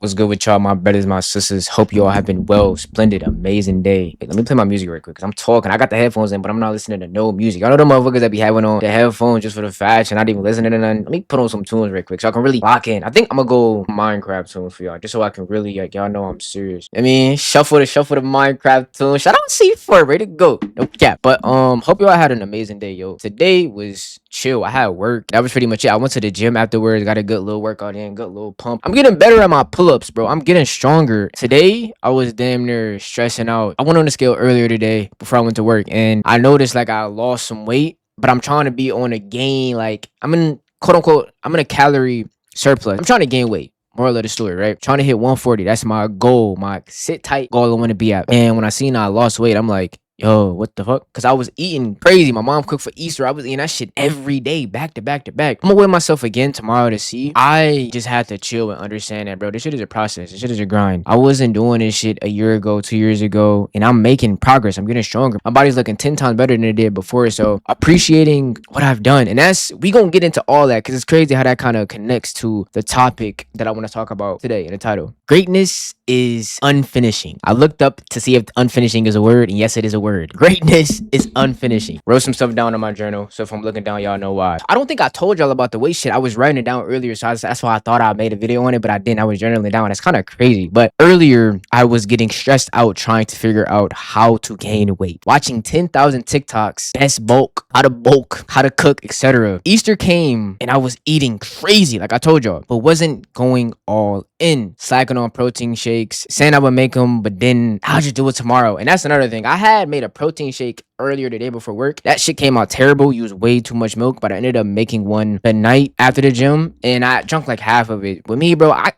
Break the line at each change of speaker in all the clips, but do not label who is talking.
What's good with y'all, my brothers, my sisters? Hope you all have been well, splendid, amazing day. Hey, let me play my music right quick because I'm talking. I got the headphones in, but I'm not listening to no music. Y'all know the motherfuckers that be having on the headphones just for the fashion, not even listening to none. Let me put on some tunes right quick so I can really lock in. I think I'm gonna go Minecraft tunes for y'all, just so I can really like y'all know I'm serious. I mean, shuffle the Minecraft tunes. Shout out C4, ready to go. No cap. But hope y'all had an amazing day, yo. Today was chill. I had work. That was pretty much it. I went to the gym afterwards, got a good little workout in, good little pump. I'm getting better at my pull-ups, bro. I'm getting stronger. Today, I was damn near stressing out. I went on the scale earlier today before I went to work, and I noticed like I lost some weight, but I'm trying to be on a gain. Like I'm in quote unquote, I'm in a calorie surplus. I'm trying to gain weight. Moral of the story, right? Trying to hit 140. That's my goal, my sit tight goal I want to be at. And when I seen I lost weight, I'm like, yo, what the fuck? Because I was eating crazy. My mom cooked for Easter. I was eating that shit every day, back to back to back. I'm gonna weigh myself again tomorrow to see. I just had to chill and understand that, bro. This shit is a process. This shit is a grind. I wasn't doing this shit a year ago, 2 years ago, and I'm making progress. I'm getting stronger. My body's looking 10 times better than it did before. So appreciating what I've done. And we gonna get into all that because it's crazy how that kind of connects to the topic that I want to talk about today in the title. Greatness is unfinishing. I looked up to see if unfinishing is a word, and yes, it is a word. Greatness is unfinishing. Wrote some stuff down in my journal, so if I'm looking down, y'all know why. I don't think I told y'all about the weight shit. I was writing it down earlier, so that's why I thought I made a video on it, but I didn't. I was journaling down. That's kind of crazy. But earlier, I was getting stressed out trying to figure out how to gain weight. Watching 10,000 TikToks, best bulk, how to cook, etc. Easter came, and I was eating crazy, like I told y'all, but wasn't going all in. Slacking on protein shakes, saying I would make them, but then I'll just do it tomorrow. And that's another thing. I had made a protein shake earlier the day before work. That shit came out terrible. Used way too much milk, but I ended up making one the night after the gym, and I drank like half of it. With me, bro, I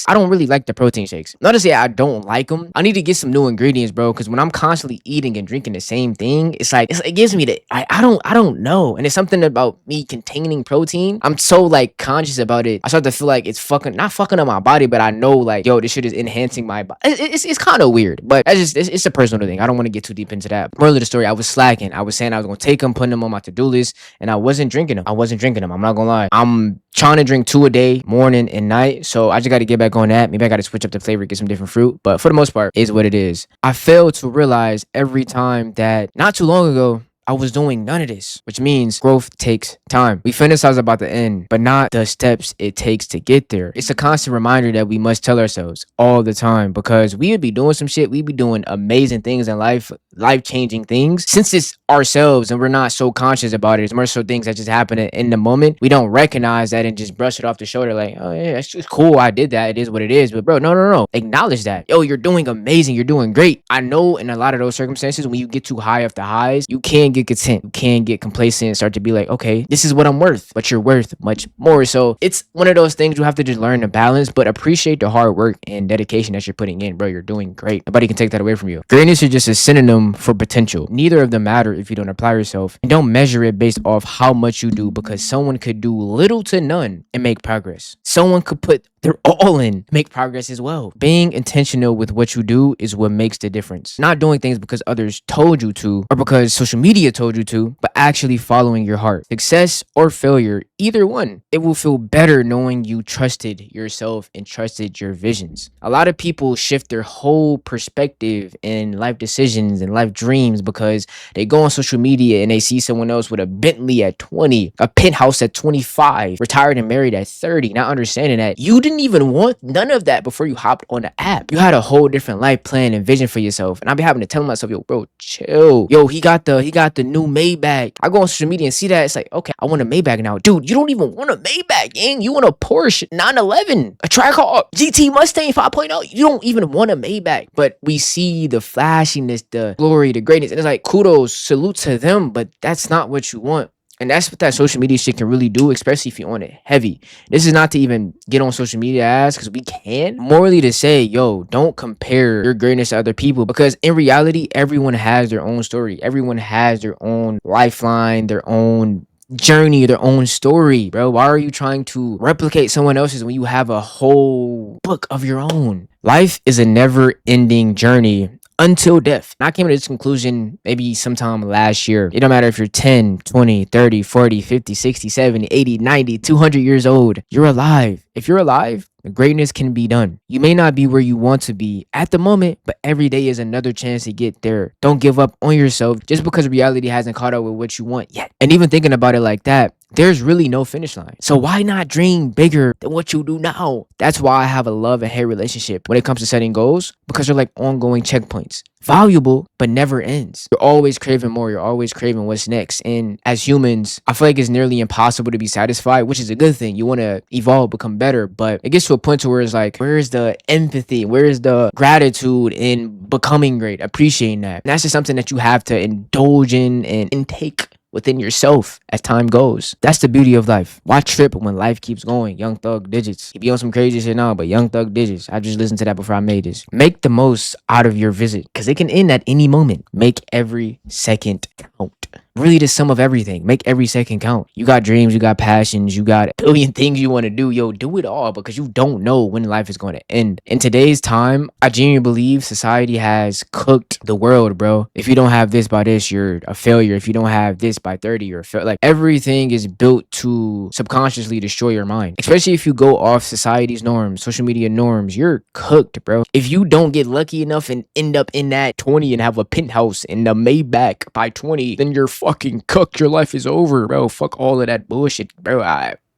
don't really like the protein shakes. Not to say I don't like them. I need to get some new ingredients, bro, because when I'm constantly eating and drinking the same thing, it gives me I don't know. And it's something about me containing protein. I'm so like conscious about it. I start to feel like it's not fucking up my body, but I know like, yo, this shit is enhancing my body. It's kind of weird, but it's a personal thing. I don't want to get too deep into that. Moral of the story, I was slacking. I was saying I was gonna take them, putting them on my to-do list, and I wasn't drinking them. I'm not gonna lie. I'm trying to drink 2 a day, morning and night. So I just got to get back on that. Maybe I got to switch up the flavor, get some different fruit. But for the most part, is what it is. I fail to realize every time that not too long ago, I was doing none of this, which means growth takes time. We fantasize about the end, but not the steps it takes to get there. It's a constant reminder that we must tell ourselves all the time, because we would be doing some shit. We'd be doing amazing things in life, life-changing things. Since it's ourselves and we're not so conscious about it, it's more so things that just happen in the moment. We don't recognize that and just brush it off the shoulder like, oh yeah, that's just cool. I did that. It is what it is. But bro, no. Acknowledge that. Yo, you're doing amazing. You're doing great. I know in a lot of those circumstances, when you get too high off the highs, you can get content. You can get complacent and start to be like, okay, this is what I'm worth, but you're worth much more. So it's one of those things you have to just learn to balance, but appreciate the hard work and dedication that you're putting in, bro. You're doing great. Nobody can take that away from you. Greatness is just a synonym for potential. Neither of them matter if you don't apply yourself, and don't measure it based off how much you do, because someone could do little to none and make progress. Someone could put their all in, make progress as well. Being intentional with what you do is what makes the difference. Not doing things because others told you to or because social media told you to, but actually following your heart. Success or failure, either one, it will feel better knowing you trusted yourself and trusted your visions. A lot of people shift their whole perspective in life decisions and life dreams because they go on social media and they see someone else with a Bentley at 20, a penthouse at 25, retired and married at 30, not understanding that you didn't even want none of that before you hopped on the app. You had a whole different life plan and vision for yourself. And I be having to tell myself, yo, bro, chill. Yo, he got the new Maybach. I go on social media and see that. It's like, okay, I want a Maybach now. Dude, you don't even want a Maybach, gang. You want a Porsche 911, a Trackhawk, GT Mustang 5.0. You don't even want a Maybach. But we see the flashiness, the glory, the greatness. And it's like, kudos, salute to them. But that's not what you want. And that's what that social media shit can really do, especially if you're on it heavy. This is not to even get on social media ass, because we can. Morally to say, yo, don't compare your greatness to other people, because in reality, everyone has their own story. Everyone has their own lifeline, their own journey, their own story, bro. Why are you trying to replicate someone else's when you have a whole book of your own? Life is a never-ending journey until death. And I came to this conclusion maybe sometime last year. It don't matter if you're 10, 20, 30, 40, 50, 60, 70, 80, 90, 200 years old. You're alive. If you're alive, greatness can be done. You may not be where you want to be at the moment, but every day is another chance to get there. Don't give up on yourself just because reality hasn't caught up with what you want yet. And even thinking about it like that, there's really no finish line. So why not dream bigger than what you do now? That's why I have a love and hate relationship when it comes to setting goals, because they're like ongoing checkpoints. Valuable, but never ends. You're always craving more. You're always craving what's next. And as humans, I feel like it's nearly impossible to be satisfied, which is a good thing. You want to evolve, become better, but it gets to a point to where it's like, where's the empathy? Where's the gratitude in becoming great? Appreciating that. And that's just something that you have to indulge in and intake within yourself as time goes. That's the beauty of life. Why trip when life keeps going? Young Thug Digits. He be on some crazy shit now, but Young Thug Digits. I just listened to that before I made this. Make the most out of your visit, because it can end at any moment. Make every second count. Really the sum of everything. Make every second count. You got dreams, you got passions, you got a billion things you want to do. Yo, do it all, because you don't know when life is going to end. In today's time, I genuinely believe society has cooked the world, bro. If you don't have this by this, you're a failure. If you don't have this by 30, you're a failure. Like, everything is built to subconsciously destroy your mind. Especially if you go off society's norms, social media norms, you're cooked, bro. If you don't get lucky enough and end up in that 20 and have a penthouse in the Maybach by 20, then you're fucking cooked. Your life is over, bro. Fuck all of that bullshit, bro.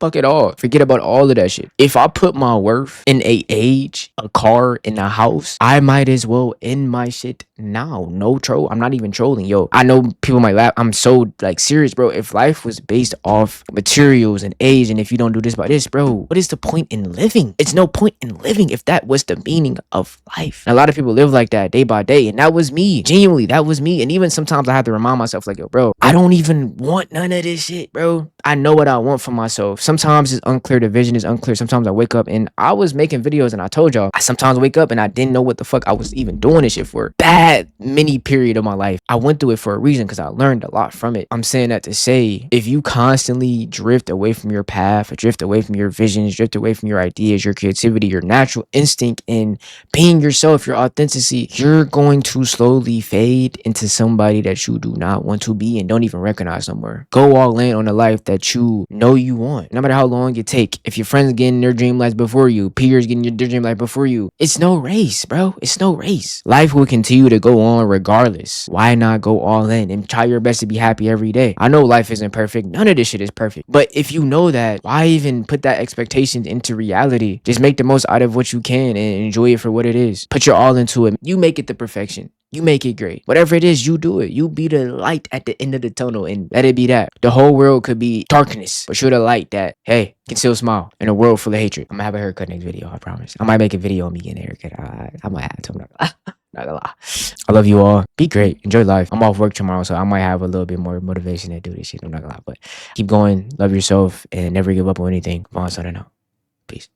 Fuck it all. Forget about all of that shit. If I put my worth in a age, a car, in a house, I might as well end my shit now. No troll. I'm not even trolling. Yo, I know people might laugh. I'm so like serious, bro. If life was based off materials and age, and if you don't do this by this, bro, what is the point in living? It's no point in living if that was the meaning of life. And a lot of people live like that day by day, and that was me. Genuinely, that was me. And even sometimes I have to remind myself, like, yo, bro, I don't even want none of this shit, bro. I know what I want for myself. Sometimes it's unclear. The vision is unclear. Sometimes I wake up and I was making videos, and I told y'all, I sometimes wake up and I didn't know what the fuck I was even doing this shit for. Bad mini period of my life. I went through it for a reason, because I learned a lot from it. I'm saying that to say, if you constantly drift away from your path, or drift away from your visions, drift away from your ideas, your creativity, your natural instinct in being yourself, your authenticity, you're going to slowly fade into somebody that you do not want to be and don't even recognize no more. Go all in on the life that you know you want, no matter how long it take. If your friends getting their dream life before you, peers getting their dream life before you, it's no race, bro. It's no race. Life will continue to go on regardless. Why not go all in and try your best to be happy every day? I know life isn't perfect. None of this shit is perfect. But if you know that, why even put that expectation into reality? Just make the most out of what you can and enjoy it for what it is. Put your all into it. You make it the perfection. You make it great. Whatever it is, you do it. You be the light at the end of the tunnel, and let it be that. The whole world could be darkness, but you're the light that, hey, can still smile in a world full of hatred. I'm gonna have a haircut next video, I promise. I might make a video on me getting a haircut. I might have to. I'm not gonna lie. I love you all. Be great. Enjoy life. I'm off work tomorrow, so I might have a little bit more motivation to do this shit. I'm not gonna lie, but keep going. Love yourself and never give up on anything. Vaughn, signing out. Peace.